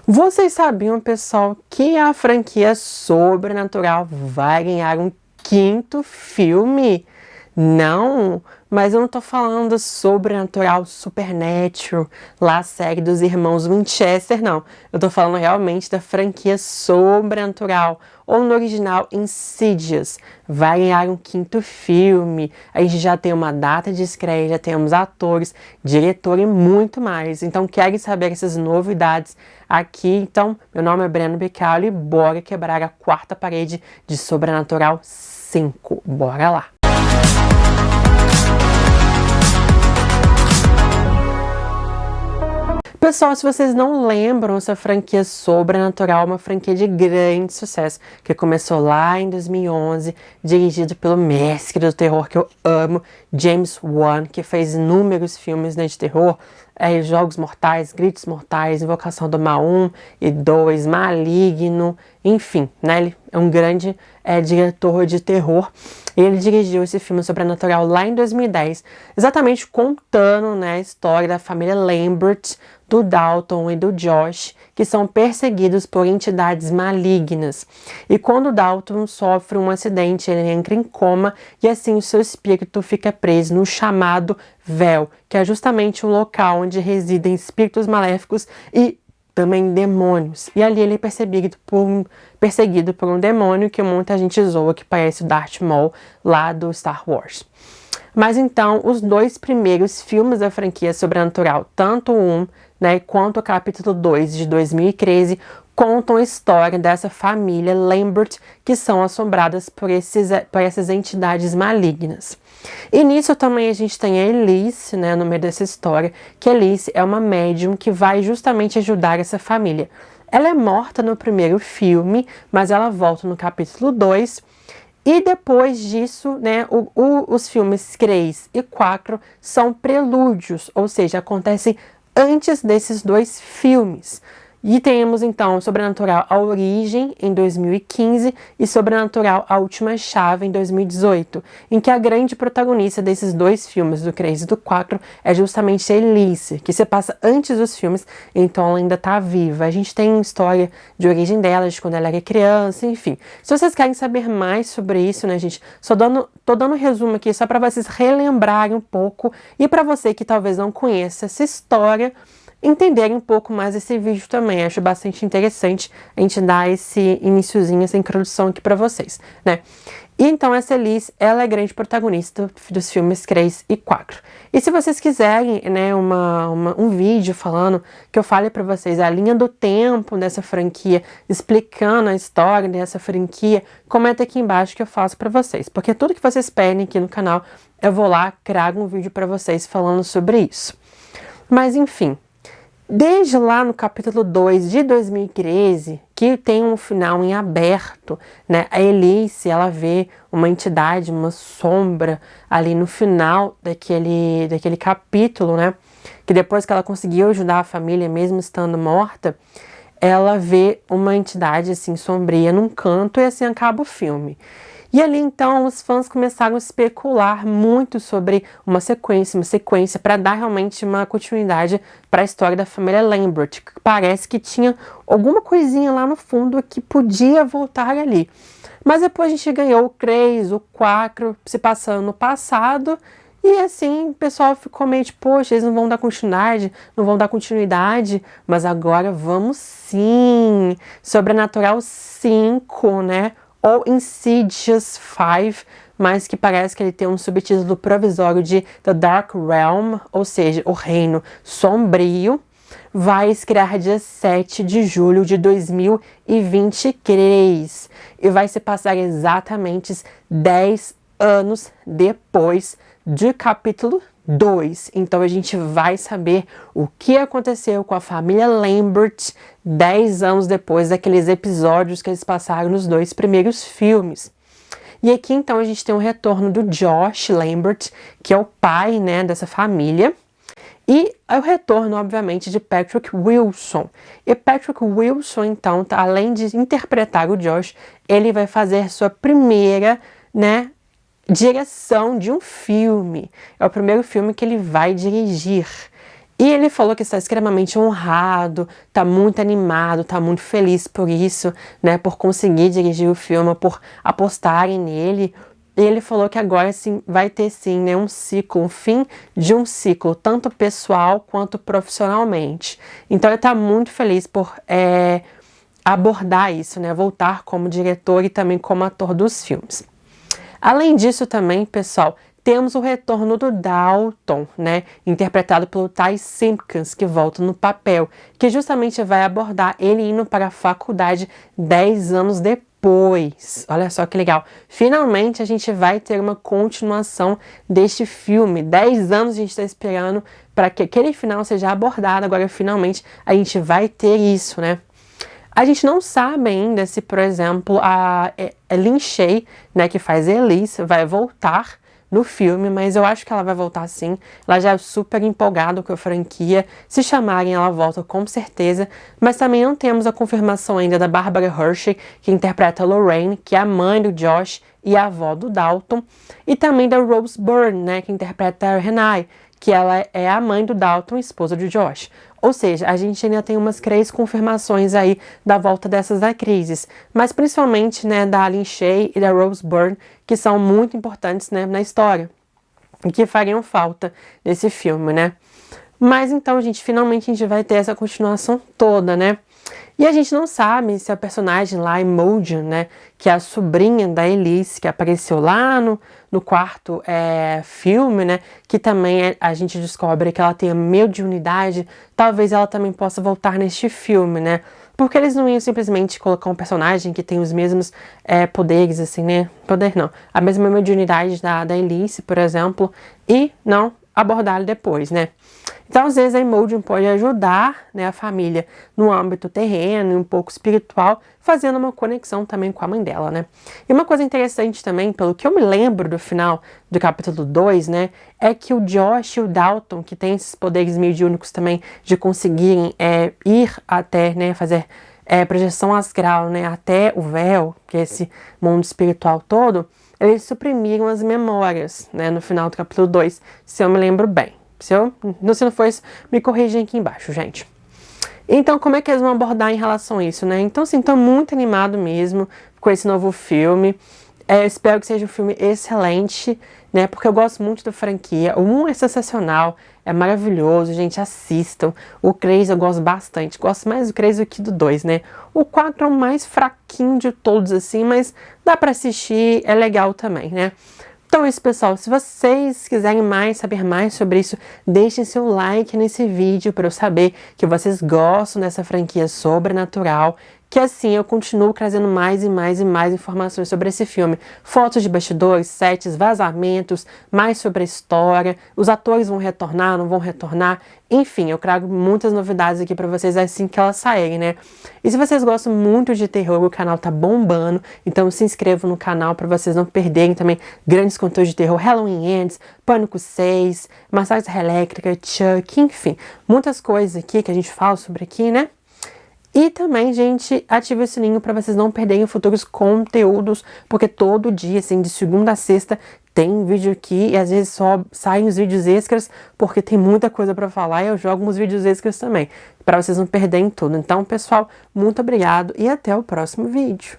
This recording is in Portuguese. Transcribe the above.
Vocês sabiam, pessoal, que a franquia Sobrenatural vai ganhar um quinto filme? Não, mas eu não tô falando Sobrenatural, Supernatural, lá a série dos irmãos Winchester, não. Eu tô falando realmente da franquia Sobrenatural, ou no original Insidious. Vai ganhar um quinto filme. A gente já tem uma data de estreia, já temos atores, diretor e muito mais. Então, querem saber essas novidades aqui? Então, meu nome é Breno Bicalho e bora quebrar a quarta parede de Sobrenatural 5. Bora lá! Pessoal, se vocês não lembram, essa franquia Sobrenatural é uma franquia de grande sucesso, que começou lá em 2011, dirigido pelo mestre do terror que eu amo, James Wan, que fez inúmeros filmes, né, de terror, Jogos Mortais, Gritos Mortais, Invocação do Mal 1 e 2, Maligno, enfim, né, ele é um grande diretor de terror. Ele dirigiu esse filme Sobrenatural lá em 2010, exatamente contando, né, a história da família Lambert, do Dalton e do Josh, que são perseguidos por entidades malignas. E quando Dalton sofre um acidente, ele entra em coma e assim o seu espírito fica preso no chamado véu, que é justamente o local onde residem espíritos maléficos e também demônios. E ali ele é perseguido por um demônio que muita gente zoa, que parece o Darth Maul lá do Star Wars. Mas então, os dois primeiros filmes da franquia Sobrenatural, tanto o 1, né, quanto o capítulo 2 de 2013, contam a história dessa família Lambert, que são assombradas por essas entidades malignas. E nisso também a gente tem a Elise, né, no meio dessa história, que a Elise é uma médium que vai justamente ajudar essa família. Ela é morta no primeiro filme, mas ela volta no capítulo 2, e depois disso, né, os filmes 3 e 4 são prelúdios, ou seja, acontecem antes desses dois filmes. E temos então Sobrenatural A Origem em 2015 e Sobrenatural A Última Chave em 2018, em que a grande protagonista desses dois filmes, do 3 e do 4, é justamente a Elise, que se passa antes dos filmes, então ela ainda tá viva. A gente tem história de origem dela, de quando ela era criança, enfim. Se vocês querem saber mais sobre isso, né, gente, tô dando um resumo aqui só para vocês relembrarem um pouco e para você que talvez não conheça essa história, entenderem um pouco mais esse vídeo também. Acho bastante interessante a gente dar esse iniciozinho, essa introdução aqui para vocês, né? E então essa Elise, ela é grande protagonista dos filmes 3 e 4. E se vocês quiserem, né, um vídeo falando, que eu fale para vocês a linha do tempo dessa franquia, explicando a história dessa franquia, comenta aqui embaixo que eu faço para vocês. Porque tudo que vocês pedem aqui no canal, eu vou lá, trago um vídeo para vocês falando sobre isso. Mas enfim, desde lá no capítulo 2 de 2013, que tem um final em aberto, né? A Elise, ela vê uma entidade, uma sombra ali no final daquele capítulo, né? Que depois que ela conseguiu ajudar a família, mesmo estando morta, ela vê uma entidade assim sombria num canto e assim acaba o filme. E ali então os fãs começaram a especular muito sobre uma sequência para dar realmente uma continuidade para a história da família Lambert, que parece que tinha alguma coisinha lá no fundo que podia voltar ali. Mas depois a gente ganhou o 3, o 4, se passando no passado, e assim o pessoal ficou meio tipo, poxa, eles não vão dar continuidade, mas agora vamos sim. Sobrenatural 5, né? Ou Insidious 5, mas que parece que ele tem um subtítulo provisório de The Dark Realm, ou seja, o Reino Sombrio, vai estrear dia 7 de julho de 2023 e vai se passar exatamente 10 anos depois do capítulo 2. Então a gente vai saber o que aconteceu com a família Lambert 10 anos depois daqueles episódios que eles passaram nos dois primeiros filmes. E aqui então a gente tem o retorno do Josh Lambert, que é o pai, né, dessa família. E o retorno, obviamente, de Patrick Wilson. E Patrick Wilson, então, além de interpretar o Josh, ele vai fazer sua primeira, né, direção de um filme. É o primeiro filme que ele vai dirigir. E ele falou que está extremamente honrado, está muito animado, está muito feliz por isso, né, por conseguir dirigir o filme, por apostarem nele. E ele falou que agora sim vai ter sim, né, um ciclo, um fim de um ciclo, tanto pessoal quanto profissionalmente. Então ele está muito feliz por abordar isso, né, voltar como diretor e também como ator dos filmes. Além disso também, pessoal, temos o retorno do Dalton, né, interpretado pelo Ty Simpkins, que volta no papel, que justamente vai abordar ele indo para a faculdade 10 anos depois. Olha só que legal. Finalmente a gente vai ter uma continuação deste filme. 10 anos a gente está esperando para que aquele final seja abordado. Agora finalmente a gente vai ter isso, né? A gente não sabe ainda se, por exemplo, a Lin Shaye, né, que faz Elise, vai voltar no filme, mas eu acho que ela vai voltar sim. Ela já é super empolgada com a franquia. Se chamarem, ela volta com certeza. Mas também não temos a confirmação ainda da Barbara Hershey, que interpreta a Lorraine, que é a mãe do Josh e a avó do Dalton. E também da Rose Byrne, né, que interpreta a Renai, que ela é a mãe do Dalton, esposa de Josh. Ou seja, a gente ainda tem umas 3 confirmações aí da volta dessas atrizes, mas principalmente, né, da Lin Shaye e da Rose Byrne, que são muito importantes, né, na história e que fariam falta nesse filme, né? Mas então, gente, finalmente a gente vai ter essa continuação toda, né? E a gente não sabe se a personagem lá, Imogen, né, que é a sobrinha da Elise, que apareceu lá no quarto filme, né, que também a gente descobre que ela tem a mediunidade, talvez ela também possa voltar neste filme, né? Porque eles não iam simplesmente colocar um personagem que tem os mesmos poderes, assim, né? Poder não. A mesma mediunidade da Elise, por exemplo, e não abordá-lo depois, né? Então, às vezes, a Imogen pode ajudar, né, a família no âmbito terreno e um pouco espiritual, fazendo uma conexão também com a mãe dela, né? E uma coisa interessante também, pelo que eu me lembro do final do capítulo 2, né, é que o Josh e o Dalton, que têm esses poderes mediúnicos também de conseguirem ir até, né, fazer projeção astral, né, até o véu, que é esse mundo espiritual todo, eles suprimiram as memórias, né, no final do capítulo 2, se eu me lembro bem. Se não for isso, me corrigem aqui embaixo, gente. Então, como é que eles vão abordar em relação a isso, né? Então, assim, tô muito animado mesmo com esse novo filme. Espero que seja um filme excelente, né? Porque eu gosto muito da franquia. O 1 é sensacional, é maravilhoso, gente, assistam. O 3 eu gosto bastante, gosto mais do 3 do que do 2, né? O 4 é o mais fraquinho de todos, assim, mas dá pra assistir, é legal também, né? Então é isso, pessoal. Se vocês quiserem saber mais sobre isso, deixem seu like nesse vídeo para eu saber que vocês gostam dessa franquia sobrenatural, que assim eu continuo trazendo mais e mais e mais informações sobre esse filme. Fotos de bastidores, sets, vazamentos, mais sobre a história, os atores vão retornar, não vão retornar, enfim, eu trago muitas novidades aqui pra vocês assim que elas saírem, né? E se vocês gostam muito de terror, o canal tá bombando, então se inscrevam no canal pra vocês não perderem também grandes conteúdos de terror, Halloween Ends, Pânico 6, Massacre Elétrica, Chuck, enfim, muitas coisas aqui que a gente fala sobre aqui, né? E também, gente, ative o sininho para vocês não perderem futuros conteúdos, porque todo dia, assim, de segunda a sexta, tem vídeo aqui e às vezes só saem os vídeos extras, porque tem muita coisa para falar e eu jogo uns vídeos extras também, para vocês não perderem tudo. Então, pessoal, muito obrigado e até o próximo vídeo.